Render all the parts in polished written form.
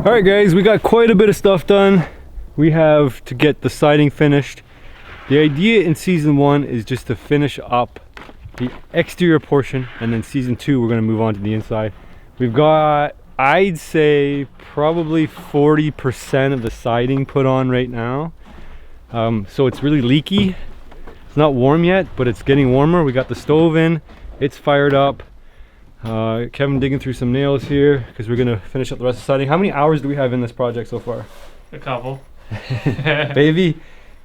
Alright guys, we got quite a bit of stuff done. We have to get the siding finished. The idea in season 1 is just to finish up the exterior portion, and then season 2 we're going to move on to the inside. We've got, I'd say, probably 40% of the siding put on right now. So it's really leaky. It's not warm yet, but it's getting warmer. We got the stove in, it's fired up. Kevin digging through some nails here because we're gonna finish up the rest of the siding. How many hours do we have in this project so far? A couple.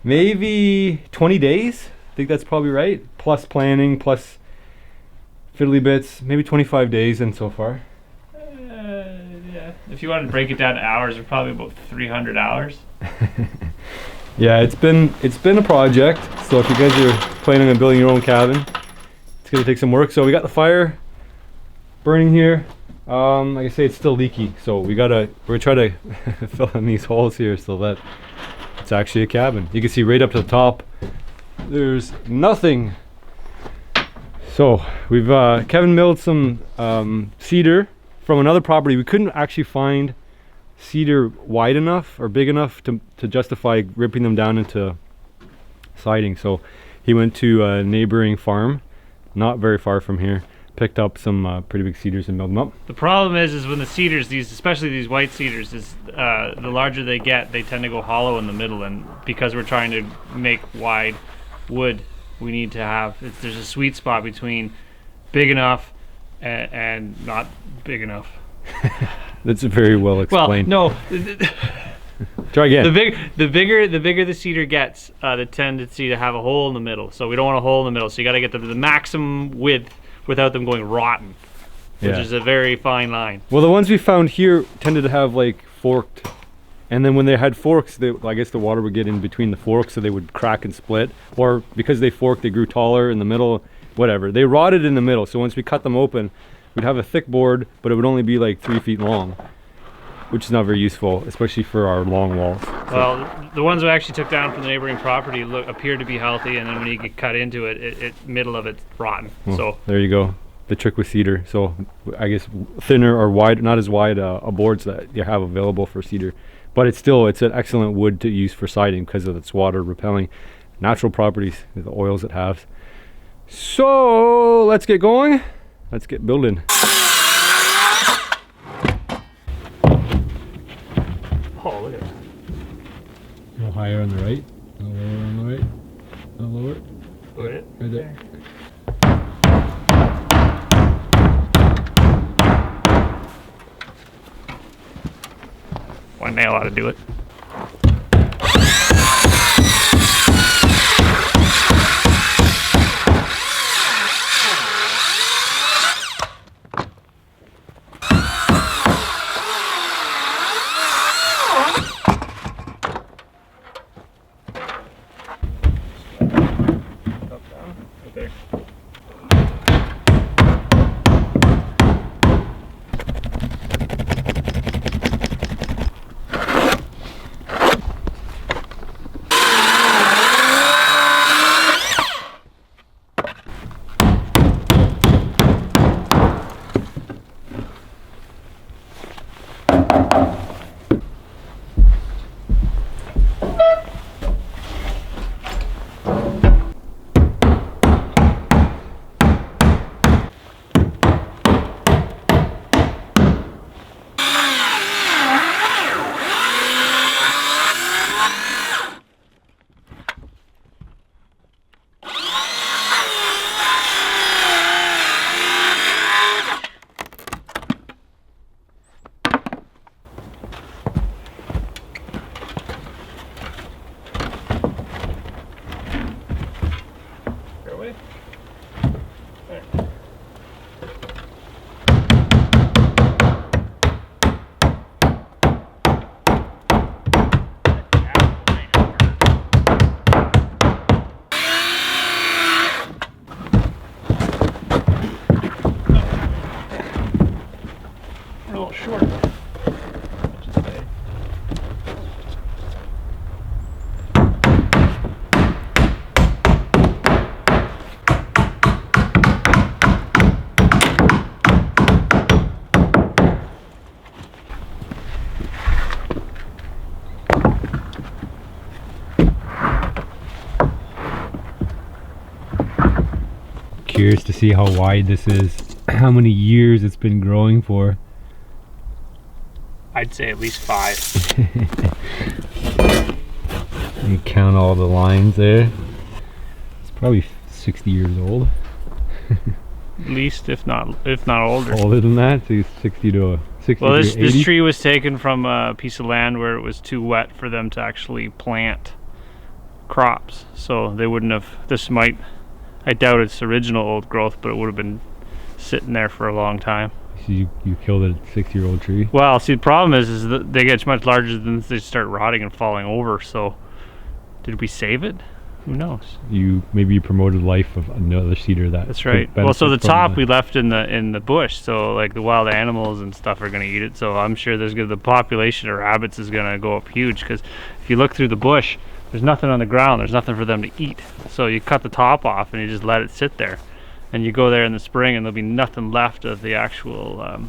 maybe 20 days. I think that's probably right. Plus planning, plus fiddly bits, maybe 25 days in so far. Yeah. If you want to break it down to hours, we're probably about 300 hours. Yeah, it's been a project. So if you guys are planning on building your own cabin, it's gonna take some work. So we got the fire burning here. Like I say, it's still leaky, so we're gonna try to fill in these holes here so that it's actually a cabin. You can see right up to the top there's nothing. So we've Kevin milled some cedar from another property. We couldn't actually find cedar wide enough or big enough to justify ripping them down into siding, so he went to a neighboring farm not very far from here, picked up some pretty big cedars and milled them up. The problem is when the cedars, especially these white cedars, the larger they get, they tend to go hollow in the middle, and because we're trying to make wide wood, we need to have, there's a sweet spot between big enough and not big enough. That's very well explained. Well, no. Try again. The bigger the cedar gets, the tendency to have a hole in the middle. So we don't want a hole in the middle. So you got to get the maximum width without them going rotten, which is a very fine line. Well, the ones we found here tended to have like forked, and then when they had forks, I guess the water would get in between the forks, so they would crack and split. Or because they forked, they grew taller in the middle. Whatever. They rotted in the middle. So once we cut them open, we'd have a thick board, but it would only be like 3 feet long, which is not very useful, especially for our long walls. Well, the ones we actually took down from the neighboring property appeared to be healthy, and then when you get cut into it, middle of it's rotten. Well, so there you go, the trick with cedar. So I guess thinner or wide, not as wide boards that you have available for cedar, but it's an excellent wood to use for siding because of its water repelling natural properties, the oils it has. So let's get going. Let's get building. oh, look at that. A little higher on the right, a little lower on the right, a little lower. Look at it. Right there. One nail ought to do it. curious to see how wide this is, how many years it's been growing for. I'd say at least 5. You count all the lines there. It's probably 60 years old. At least, if not older. Older than that, so 60 to 60. Well, to 80. this tree was taken from a piece of land where it was too wet for them to actually plant crops, so they wouldn't have. I doubt it's original old growth, but it would have been sitting there for a long time. So you killed a 60-year-old tree? Well, see, the problem is that they get much larger than they start rotting and falling over. So, did we save it? Who knows? Maybe you promoted life of another cedar that. That's right. Well, so the top we left in the bush, so like the wild animals and stuff are going to eat it. So I'm sure the population of rabbits is going to go up huge, because if you look through the bush, there's nothing on the ground. There's nothing for them to eat. So you cut the top off and you just let it sit there, and you go there in the spring and there'll be nothing left of the actual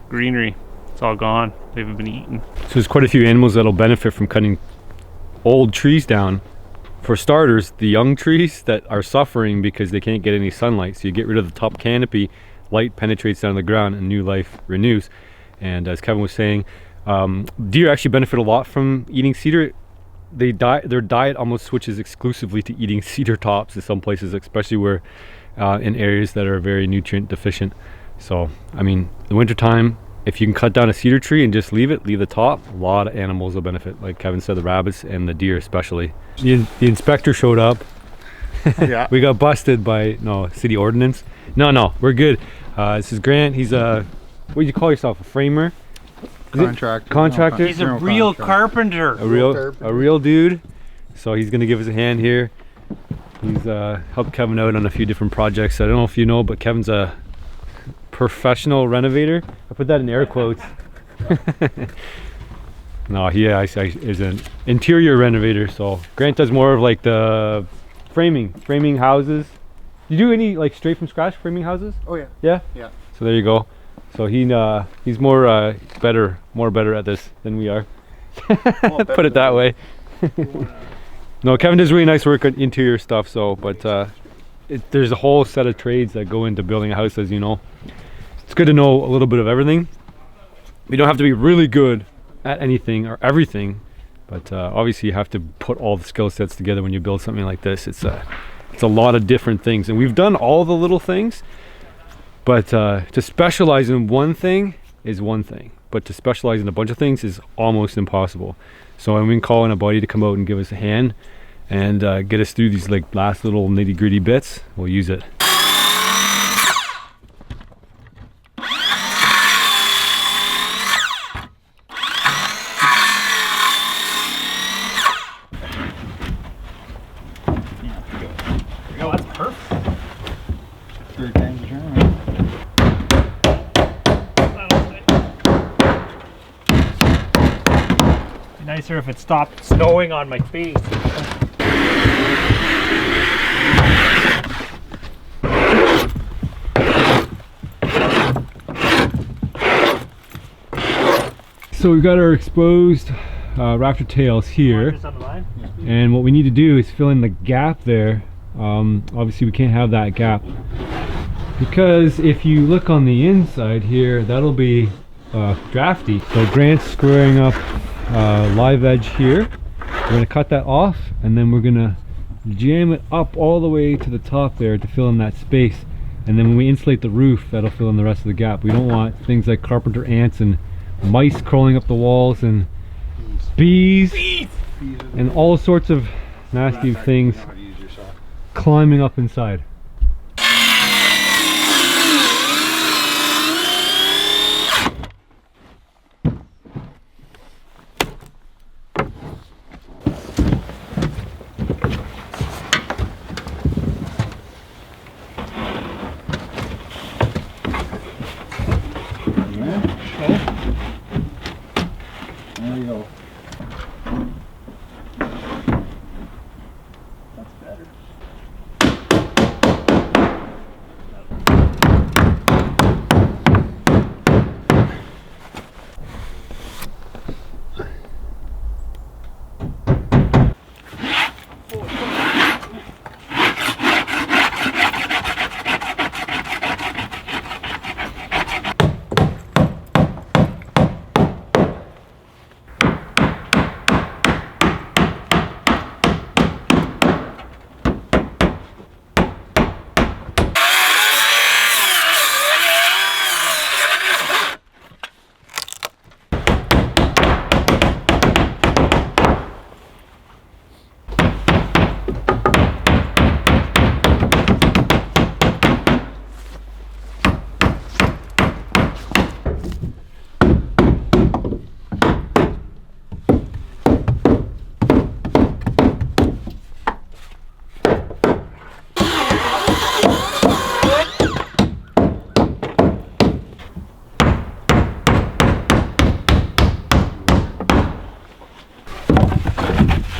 greenery. It's all gone. They've been eaten. So there's quite a few animals that'll benefit from cutting old trees down. For starters, the young trees that are suffering because they can't get any sunlight. So you get rid of the top canopy, light penetrates down to the ground and new life renews. And as Kevin was saying, deer actually benefit a lot from eating cedar. Their diet almost switches exclusively to eating cedar tops in some places, especially where in areas that are very nutrient deficient. So, I mean, the wintertime, if you can cut down a cedar tree and just leave the top, a lot of animals will benefit. Like Kevin said, the rabbits and the deer especially. The inspector showed up. Yeah. We got busted by city ordinance. No, we're good. This is Grant. He's what do you call yourself? A framer? Contractor. He's a real carpenter. A real dude. So he's gonna give us a hand here. He's helped Kevin out on a few different projects. I don't know if you know, but Kevin's a professional renovator. I put that in air quotes. No, he is an interior renovator. So Grant does more of like the framing houses. You do any like straight from scratch framing houses? Oh yeah. Yeah. Yeah. So there you go. So he's more better at this than we are. Put it that way. No, Kevin does really nice work on interior stuff. So, but there's a whole set of trades that go into building a house, as you know. It's good to know a little bit of everything. We don't have to be really good at anything or everything, but obviously you have to put all the skill sets together when you build something like this. It's a lot of different things, and we've done all the little things, but to specialize in one thing is one thing, but to specialize in a bunch of things is almost impossible. So when we call in a buddy to come out and give us a hand and get us through these like last little nitty-gritty bits, we'll use it. Oh, that's perfect. 3 times a turn, right? Be nicer if it stopped snowing on my face. So we've got our exposed rafter tails here, Just on the line? and what we need to do is fill in the gap there. Obviously we can't have that gap, because if you look on the inside here, that'll be drafty. So Grant's squaring up live edge here. We're going to cut that off, and then we're going to jam it up all the way to the top there to fill in that space. And then when we insulate the roof, that'll fill in the rest of the gap. We don't want things like carpenter ants and mice crawling up the walls, and bees and all sorts of nasty things climbing up inside. There you go. That's better.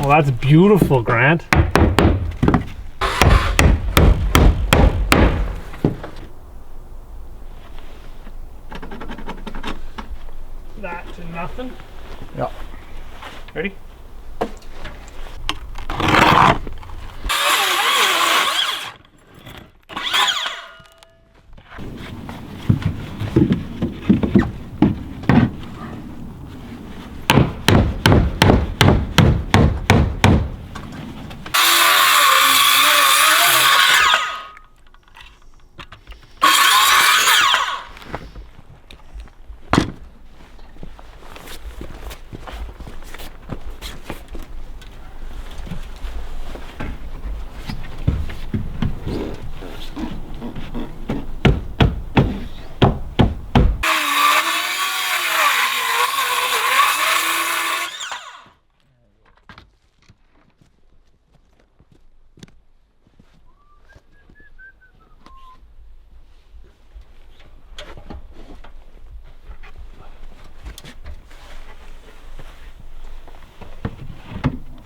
Well, that's beautiful, Grant. That to nothing. Yeah. Ready?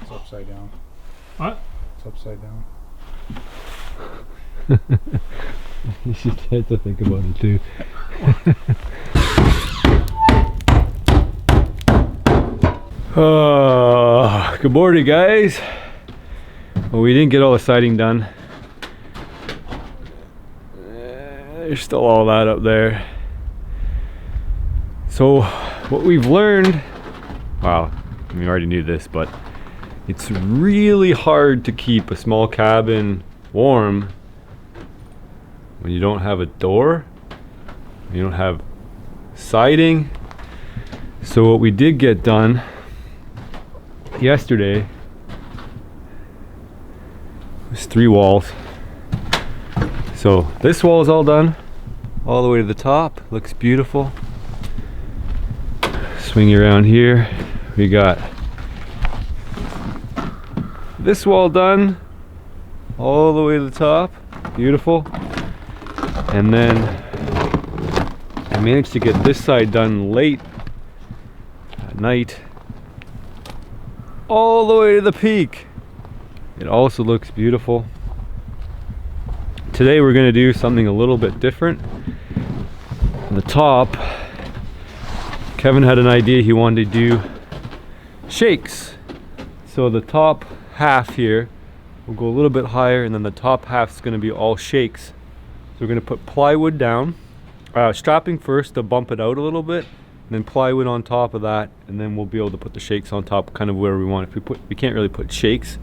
It's upside down. What? It's upside down. You should have to think about it too. Good morning, guys. Well, we didn't get all the siding done. There's still all that up there. So what we've learned, wow, we already knew this, but it's really hard to keep a small cabin warm when you don't have a door, when you don't have siding. So what we did get done yesterday was 3 walls. So this wall is all done, all the way to the top. Looks beautiful. Swing you around here. We got this wall done, all the way to the top. Beautiful. And then I managed to get this side done late at night, all the way to the peak. It also looks beautiful. Today we're going to do something a little bit different. On the top, Kevin had an idea. He wanted to do shakes. So the top half here will go a little bit higher, and then the top half is going to be all shakes. So we're going to put plywood down, strapping first to bump it out a little bit, and then plywood on top of that, and then we'll be able to put the shakes on top kind of where we want. If we can't really put shakes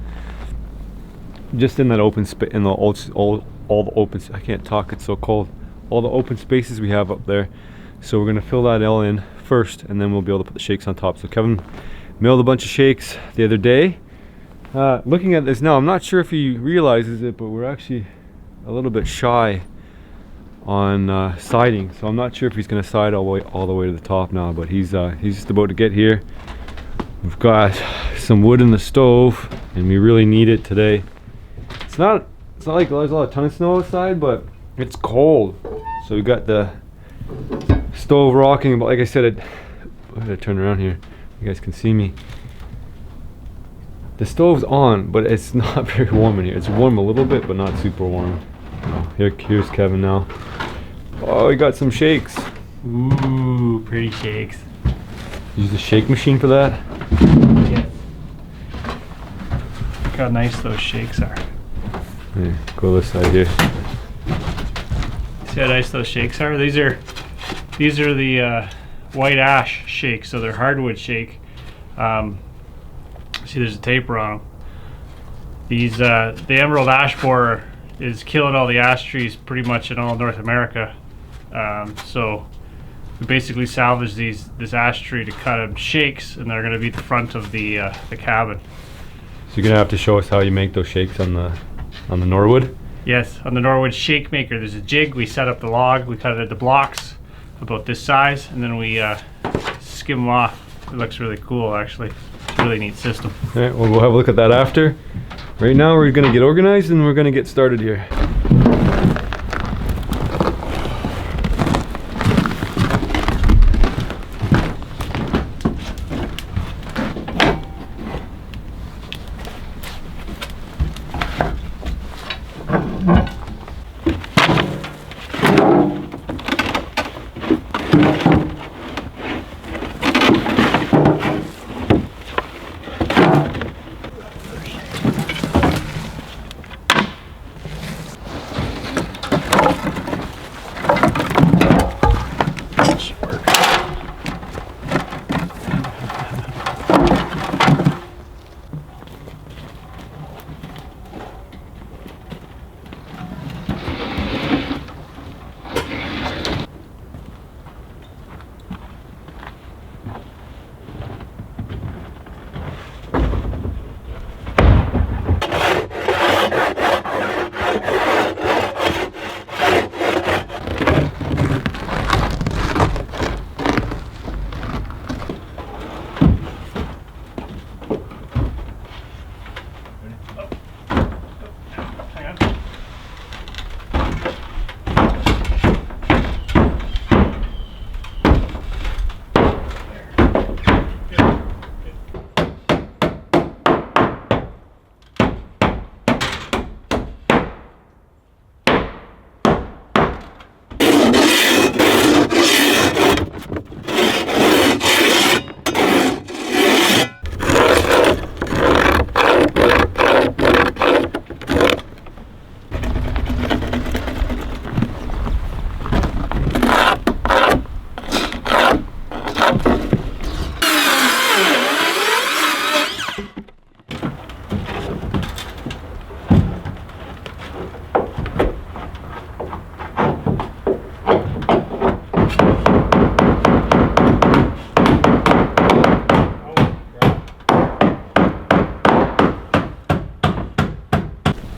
just in that open space, in the all the open, I can't talk, it's so cold, all the open spaces we have up there. So we're going to fill that all in first, and then we'll be able to put the shakes on top. So Kevin milled a bunch of shakes the other day. Looking at this now, I'm not sure if he realizes it, but we're actually a little bit shy on siding. So I'm not sure if he's going to side all the way to the top now, but he's just about to get here. We've got some wood in the stove, and we really need it today. It's not like there's a ton of snow outside, but it's cold. So we got the stove rocking, but like I said, I'm gonna turn around here. You guys can see me. The stove's on, but it's not very warm in here. It's warm a little bit, but not super warm. Oh, here's Kevin now. Oh, we got some shakes. Ooh, pretty shakes. Use the shake machine for that. Yes. Look how nice those shakes are. Yeah, go this side here. See how nice those shakes are? These are the white ash shakes, so they're hardwood shake. See, there's a taper on them. These the emerald ash borer is killing all the ash trees pretty much in all North America. So we basically salvage this ash tree to cut them shakes, and they're going to be the front of the cabin. So you're gonna have to show us how you make those shakes on the Norwood. Yes, on the Norwood shake maker, there's a jig. We set up the log, we cut it into blocks about this size, and then we skim them off. It looks really cool, actually. It's a really neat system. All right, well, we'll have a look at that after. Right now we're gonna get organized and we're gonna get started here.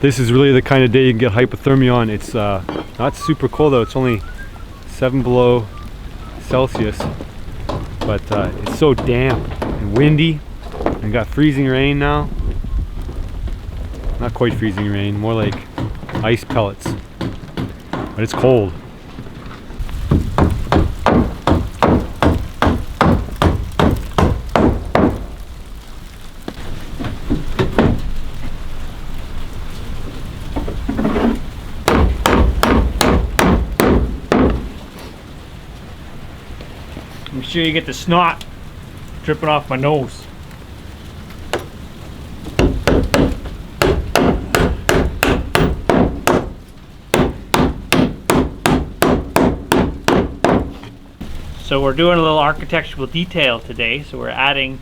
this is really the kind of day you can get hypothermia on. It's not super cold though, it's only 7 below Celsius, but it's so damp and windy, and got freezing rain now. Not quite freezing rain, more like ice pellets, but it's cold. Make sure you get the snot dripping off my nose. So we're doing a little architectural detail today. So we're adding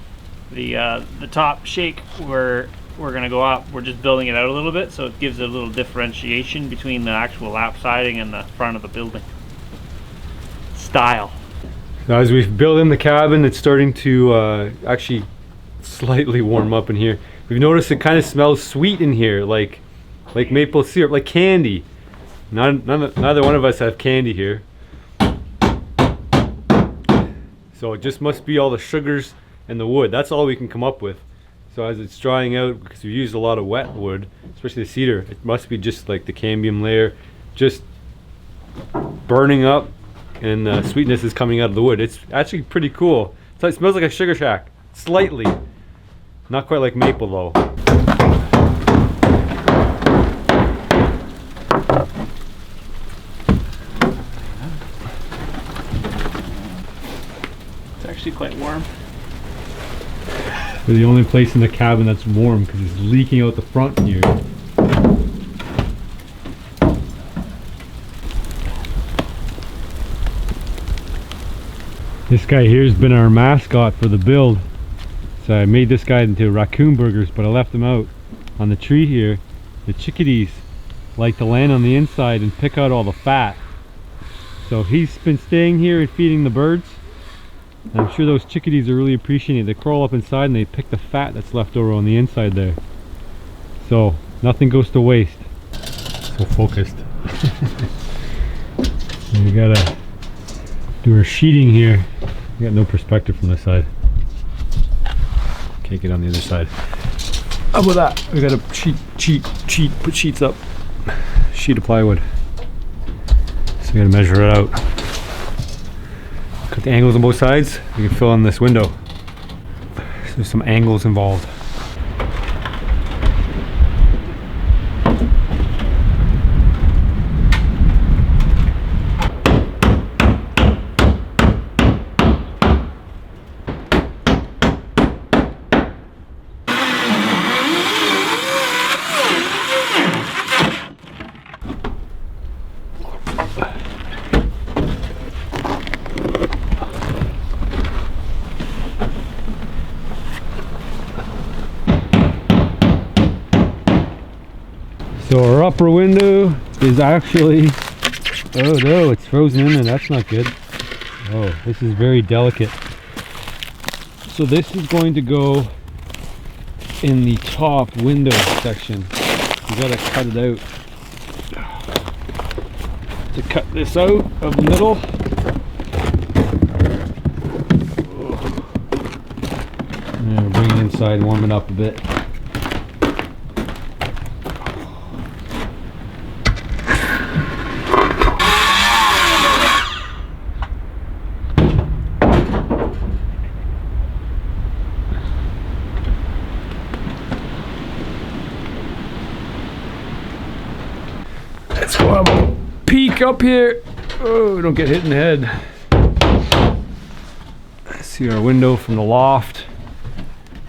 the top shake where we're gonna go up. We're just building it out a little bit, so it gives it a little differentiation between the actual lap siding and the front of the building. Style. Now, as we've built in the cabin, it's starting to actually slightly warm up in here. We've noticed it kind of smells sweet in here, like maple syrup, like candy. Neither one of us have candy here. So it just must be all the sugars and the wood. That's all we can come up with. So as it's drying out, because we used a lot of wet wood, especially the cedar, it must be just like the cambium layer just burning up, and sweetness is coming out of the wood. It's actually pretty cool. So it smells like a sugar shack, slightly. Not quite like maple though. It's actually quite warm. We're the only place in the cabin that's warm because it's leaking out the front here. This guy here has been our mascot for the build. So I made this guy into raccoon burgers, but I left him out on the tree here. The chickadees like to land on the inside and pick out all the fat. So he's been staying here and feeding the birds. I'm sure those chickadees are really appreciating it. They crawl up inside and they pick the fat that's left over on the inside there. So nothing goes to waste. So focused. We gotta do our sheeting here. We got no perspective from this side. Can't get on the other side. How about that? We gotta put sheets up. Sheet of plywood. So we gotta measure it out. Cut the angles on both sides. We can fill in this window. So there's some angles involved. So our upper window is actually, oh no, it's frozen in there. That's not good. Oh, this is very delicate. So this is going to go in the top window section. You gotta cut it out. To cut this out of the middle. And bring it inside and warm it up a bit. Let's go have a peek up here. Oh, don't get hit in the head. See our window from the loft.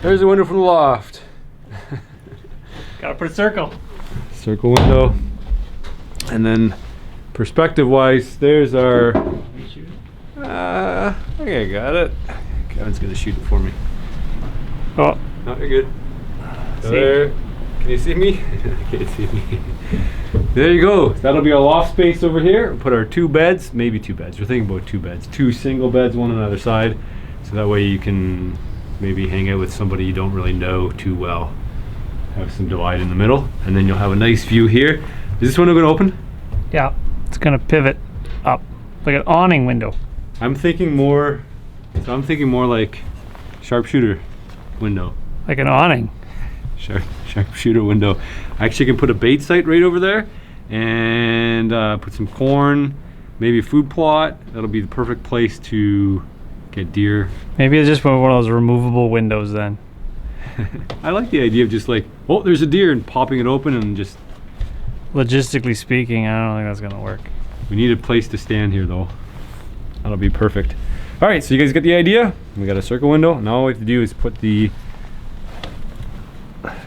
There's a window from the loft. Gotta put a circle. Circle window. And then perspective wise, there's our, I think I got it. Kevin's gonna shoot it for me. Oh, no, you're good. So there. Can you see me? I can't see me. There you go. That'll be our loft space over here. We'll put our 2 beds, maybe 2 beds. We're thinking about 2 beds. 2 single beds, one on either side. So that way you can maybe hang out with somebody you don't really know too well. have some divide in the middle, and then you'll have a nice view here. Is this window going to open? Yeah, it's gonna pivot up like an awning window. I'm thinking more like sharpshooter window. Like an awning. Sharpshooter window. I actually can put a bait site right over there and put some corn, maybe a food plot. That'll be the perfect place to get deer. Maybe it's just one of those removable windows then. I like the idea of just like, oh, there's a deer, and popping it open and just... Logistically speaking, I don't think that's gonna work. We need a place to stand here though. That'll be perfect. All right, so you guys get the idea? We got a circle window. Now all we have to do is put the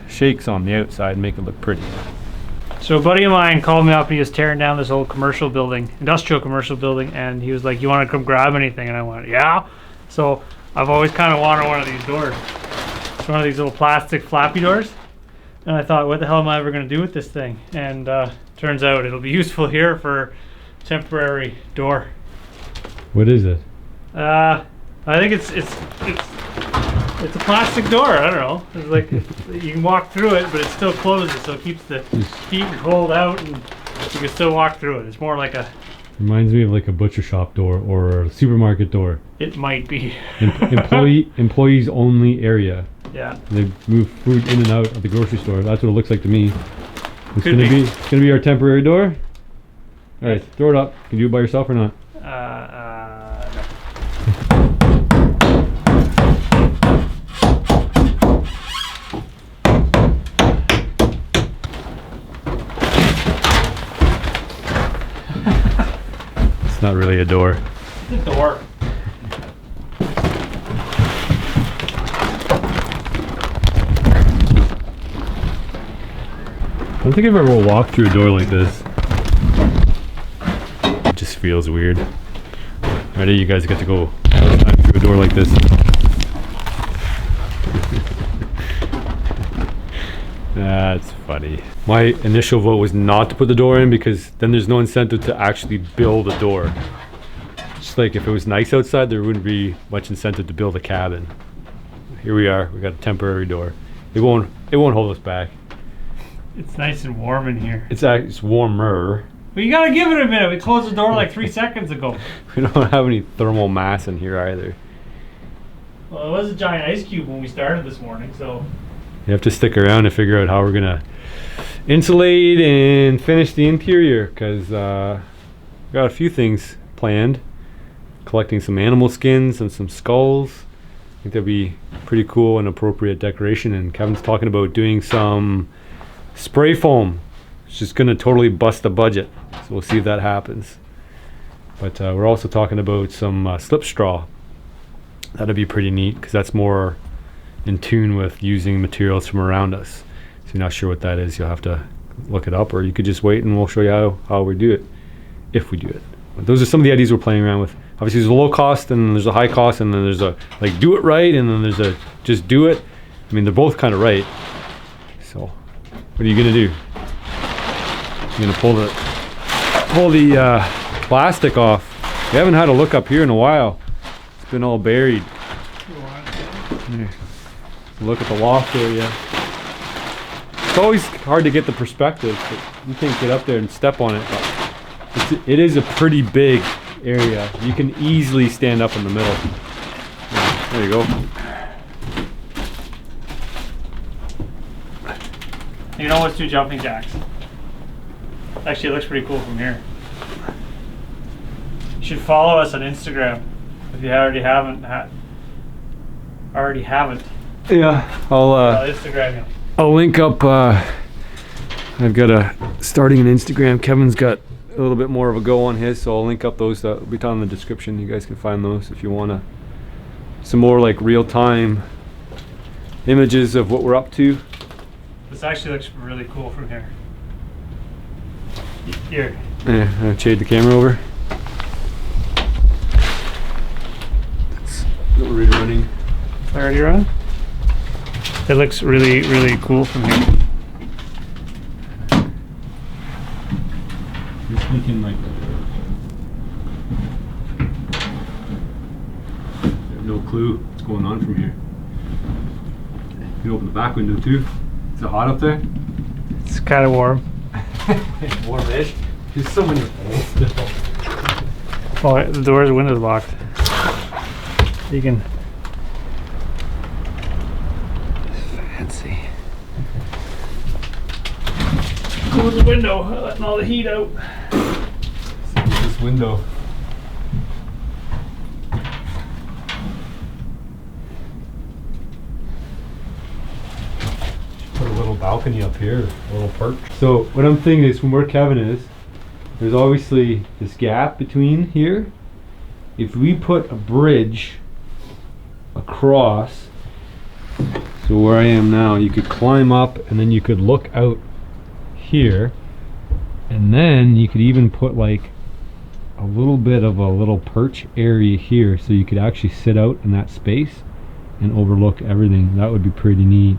shakes on the outside and make it look pretty. So a buddy of mine called me up and he was tearing down this old commercial building, industrial commercial building, and he was like, you want to come grab anything? And I went, yeah. So I've always kind of wanted one of these doors. It's one of these little plastic flappy doors. And I thought, what the hell am I ever going to do with this thing? And turns out it'll be useful here for temporary door. What is it? I think it's a plastic door. I don't know. It's like you can walk through it, but it still closes, so it keeps the heat and cold out, and you can still walk through it. It's more like a... Reminds me of like a butcher shop door or a supermarket door. It might be. Employees only area. Yeah. They move food in and out of the grocery store. That's what it looks like to me. It's Could gonna be. It's gonna be our temporary door. All right, throw it up. Can you do it by yourself or not? No. It's not really a door. It's a door. I don't think I've ever walked through a door like this. It just feels weird. Ready? You guys get to go through a door like this. That's funny. My initial vote was not to put the door in because then there's no incentive to actually build a door. Just like if it was nice outside, there wouldn't be much incentive to build a cabin. Here we are. We got a temporary door. It won't hold us back. It's nice and warm in here. It's warmer. Well, you gotta give it a minute. We closed the door like 3 seconds ago. We don't have any thermal mass in here either. Well, it was a giant ice cube when we started this morning, so... You have to stick around to figure out how we're gonna insulate and finish the interior, because we got a few things planned. Collecting some animal skins and some skulls. I think that'd be pretty cool and appropriate decoration. And Kevin's talking about doing some spray foam. It's just gonna totally bust the budget, so we'll see if that happens. But we're also talking about some slip straw. That'd be pretty neat because that's more in tune with using materials from around us. So if you're not sure what that is, you'll have to look it up, or you could just wait and we'll show you how we do it, if we do it. But those are some of the ideas we're playing around with. Obviously there's a low cost and there's a high cost, and then there's a like do it right, and then there's a just do it. I mean, they're both kind of right. So what are you gonna do? You're gonna pull the plastic off. We haven't had a look up here in a while. It's been all buried. Here. Look at the loft area. It's always hard to get the perspective, but you can't get up there and step on it. But it is a pretty big area. You can easily stand up in the middle. Yeah, there you go. You know what's 2 jumping jacks? Actually, it looks pretty cool from here. You should follow us on Instagram if you already haven't. Yeah, I'll Instagram you. I'll link up. I've got starting an Instagram. Kevin's got a little bit more of a go on his, so I'll link up those. That'll be down in the description. You guys can find those if you want some more like real-time images of what we're up to. This actually looks really cool from here. Here. Yeah, I'll shade the camera over. That's already running. Already running? It looks really, really cool from here. You're thinking like I have no clue what's going on from here. You can open the back window too. It's it hot up there? It's kind of warm. Warmish. There's so many holes still. Oh, the doors and windows locked. You can. Fancy. Close the window, letting all the heat out. This window. Put a little balcony up here, a little perch. So what I'm thinking is, from where Kevin is, there's obviously this gap between here. If we put a bridge across, so where I am now, you could climb up and then you could look out here, and then you could even put like a little bit of a little perch area here, so you could actually sit out in that space and overlook everything. That would be pretty neat.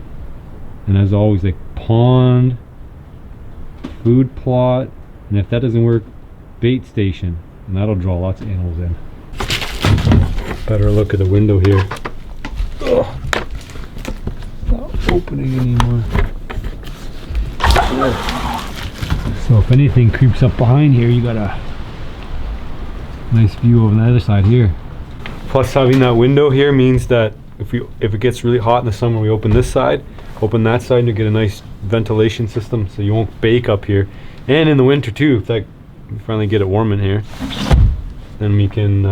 And as always, like pond, food plot, and if that doesn't work, bait station, and that'll draw lots of animals in. Better look at the window here. Ugh. Not opening anymore. So if anything creeps up behind here, you got a nice view over the other side here. Plus, having that window here means that if it gets really hot in the summer, we open this side, open that side, and you get a nice ventilation system, so you won't bake up here. And in the winter too, if we finally get it warm in here, then we can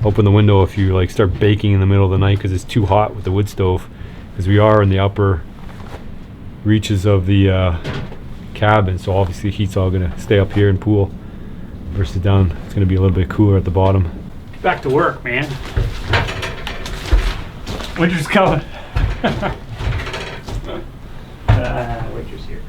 open the window if you like start baking in the middle of the night because it's too hot with the wood stove. Because we are in the upper reaches of the cabin, so obviously heat's all gonna stay up here and pool versus down. It's gonna be a little bit cooler at the bottom. Back to work, man. Winter's coming. Winter's here.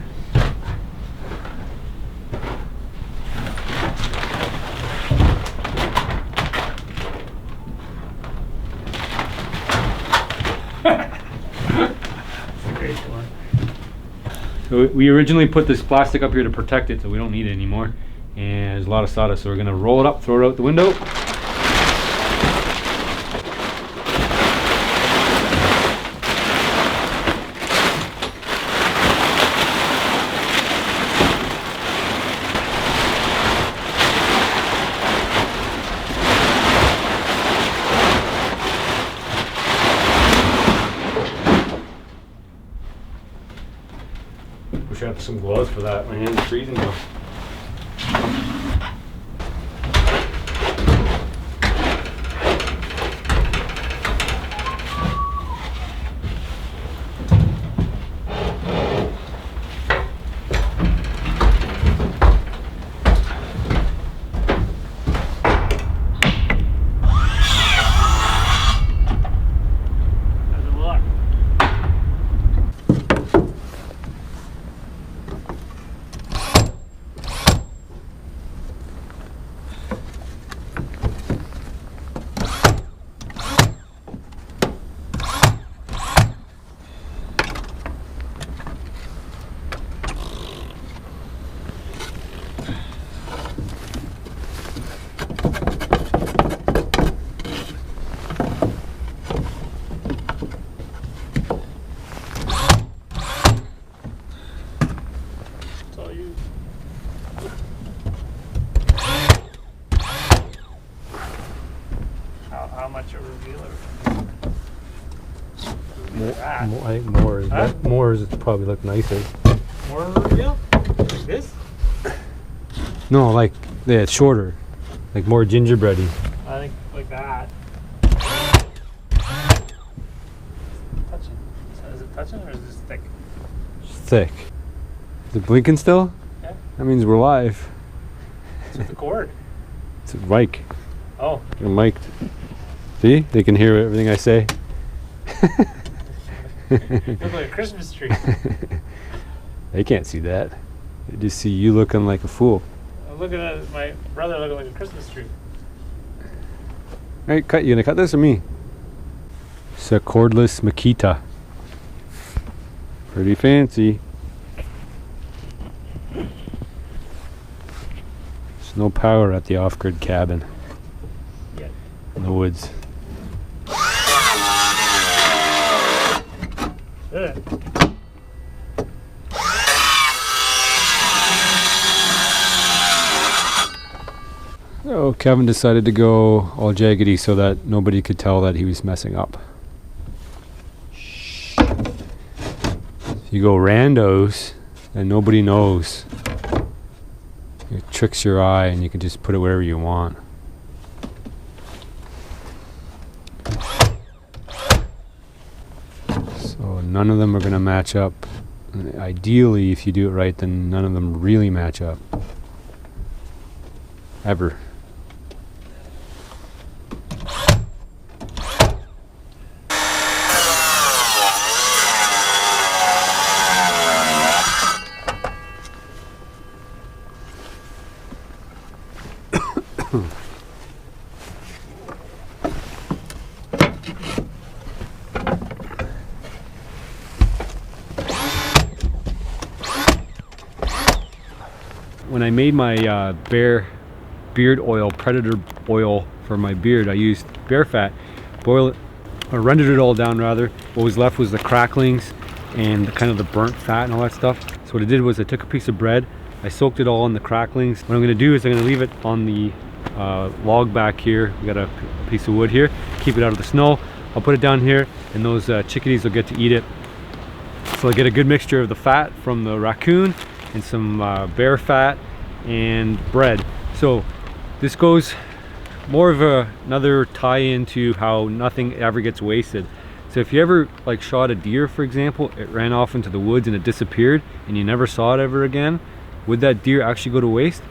So we originally put this plastic up here to protect it, so we don't need it anymore. And there's a lot of sawdust, so we're gonna roll it up, throw it out the window. Wish I had some gloves for that. My hands are freezing now. How much a revealer? I think more is more is probably look nicer. More of a reveal? Like this? No, like it's shorter, like more gingerbready. I think like that. Touching. Is it touching or is this thick? It's thick. Is it blinking still? Yeah. That means we're live. It's with the cord. It's a mic. Oh. You're mic'd. See? They can hear everything I say. You look like a Christmas tree. They can't see that. They just see you looking like a fool. I'm looking at my brother looking like a Christmas tree. Alright, cut. You gonna cut this or me? It's a cordless Makita. Pretty fancy. There's no power at the off-grid cabin. Yet. In the woods. Good. So Kevin decided to go all jaggedy so that nobody could tell that he was messing up. If you go randos and nobody knows, it tricks your eye and you can just put it wherever you want. So none of them are going to match up. And ideally, if you do it right, then none of them really match up. Ever. When I made my beard oil, predator oil for my beard, I used bear fat, boil it, or rendered it all down rather. What was left was the cracklings and kind of the burnt fat and all that stuff. So what I did was I took a piece of bread, I soaked it all in the cracklings. What I'm gonna do is I'm gonna leave it on the log back here. We got a piece of wood here, keep it out of the snow. I'll put it down here and those chickadees will get to eat it. So I get a good mixture of the fat from the raccoon and some bear fat and bread. So this goes more of another tie-in to how nothing ever gets wasted. So if you ever like shot a deer, for example, it ran off into the woods and it disappeared and you never saw it ever again, would that deer actually go to waste?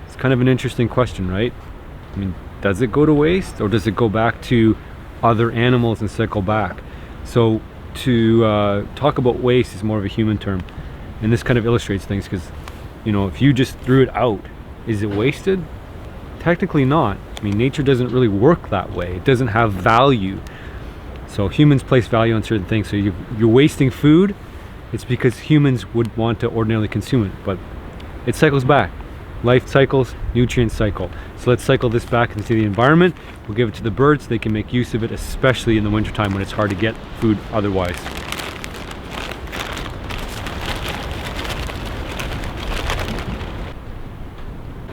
It's kind of an interesting question, right? I mean, does it go to waste or does it go back to other animals and cycle back? So to talk about waste is more of a human term, and this kind of illustrates things because, you know, if you just threw it out, is it wasted? Technically not. I mean, nature doesn't really work that way. It doesn't have value. So humans place value on certain things. So you're wasting food, it's because humans would want to ordinarily consume it, but it cycles back. Life cycles, nutrient cycle. So let's cycle this back into the environment. We'll give it to the birds so they can make use of it, especially in the wintertime when it's hard to get food otherwise.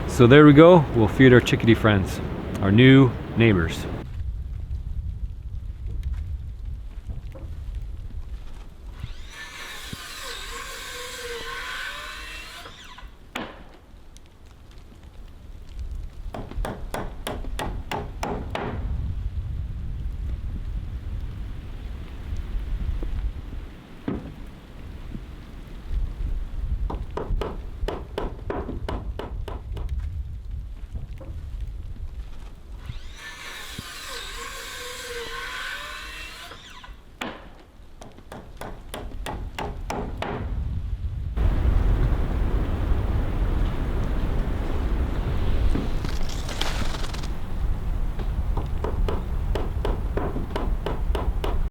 So there we go. We'll feed our chickadee friends, our new neighbors.